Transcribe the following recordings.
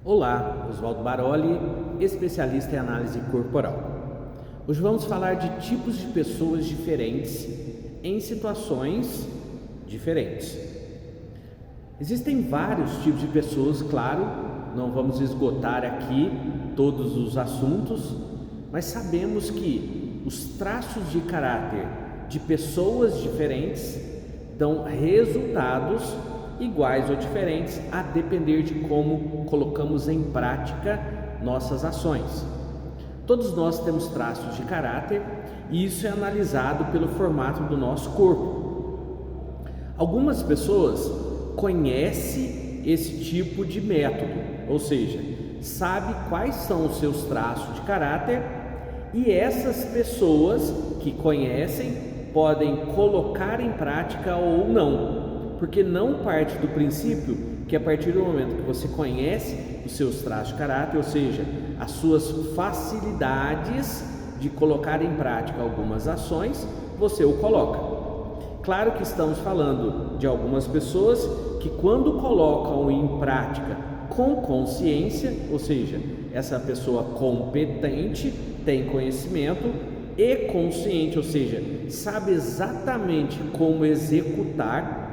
Olá, Oswaldo Baroli, especialista em análise corporal. Hoje vamos falar de tipos de pessoas diferentes em situações diferentes. Existem vários tipos de pessoas, claro, não vamos esgotar aqui todos os assuntos, mas sabemos que os traços de caráter de pessoas diferentes dão resultados iguais ou diferentes a depender de como colocamos em prática nossas ações. Todos nós temos traços de caráter e isso é analisado pelo formato do nosso corpo. Algumas pessoas conhecem esse tipo de método, ou seja, sabe quais são os seus traços de caráter, e essas pessoas que conhecem podem colocar em prática ou não. Porque não parte do princípio que a partir do momento que você conhece os seus traços de caráter, ou seja, as suas facilidades de colocar em prática algumas ações, você o coloca. Claro que estamos falando de algumas pessoas que quando colocam em prática com consciência, ou seja, essa pessoa competente, tem conhecimento e consciente, ou seja, sabe exatamente como executar,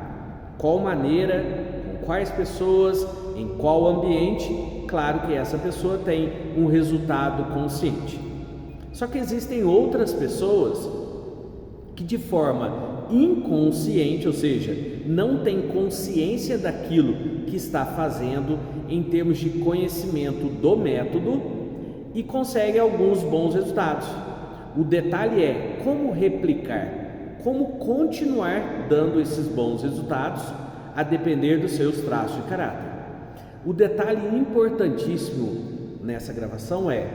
qual maneira, com quais pessoas, em qual ambiente. Claro que essa pessoa tem um resultado consciente. Só que existem outras pessoas que de forma inconsciente, ou seja, não tem consciência daquilo que está fazendo em termos de conhecimento do método e consegue alguns bons resultados. O detalhe é como replicar, como continuar dando esses bons resultados a depender dos seus traços de caráter. O detalhe importantíssimo nessa gravação é: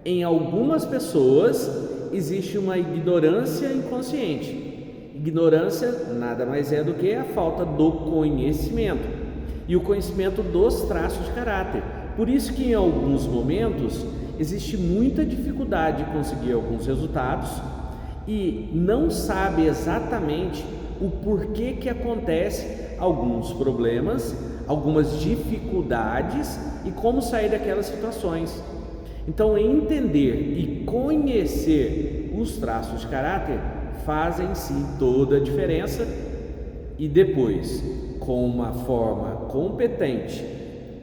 em algumas pessoas existe uma ignorância inconsciente. Ignorância nada mais é do que a falta do conhecimento e o conhecimento dos traços de caráter. Por isso que em alguns momentos existe muita dificuldade de conseguir alguns resultados e não sabe exatamente o porquê que acontece alguns problemas, algumas dificuldades e como sair daquelas situações. Então, entender e conhecer os traços de caráter fazem sim toda a diferença, e depois, com uma forma competente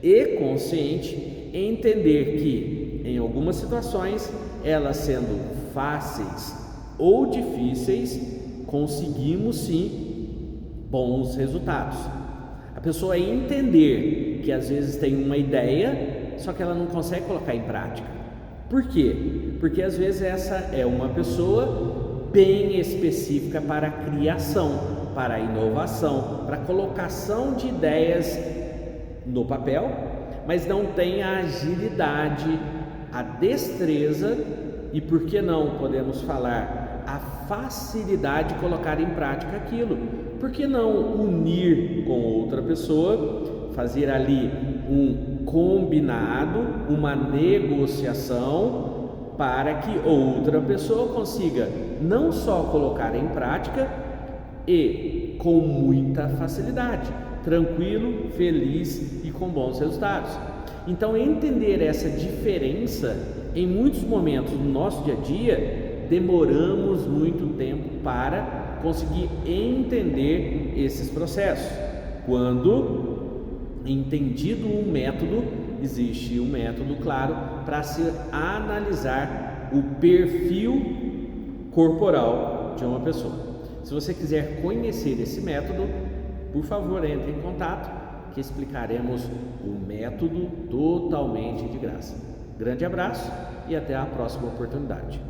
e consciente, entender que em algumas situações, elas sendo fáceis ou difíceis, conseguimos sim bons resultados. A pessoa entender que às vezes tem uma ideia, só que ela não consegue colocar em prática. Por quê? Porque às vezes essa é uma pessoa bem específica para a criação, para a inovação, para a colocação de ideias no papel, mas não tem a agilidade, a destreza e, por que não podemos falar, a facilidade de colocar em prática aquilo. Por que não unir com outra pessoa, fazer ali um combinado, uma negociação, para que outra pessoa consiga não só colocar em prática e com muita facilidade, tranquilo, feliz e com bons resultados. Então, entender essa diferença, em muitos momentos do nosso dia a dia, demoramos muito tempo para conseguir entender esses processos. Quando entendido um método, existe um método claro para se analisar o perfil corporal de uma pessoa. Se você quiser conhecer esse método, por favor, entre em contato que explicaremos o método totalmente de graça. Grande abraço e até a próxima oportunidade.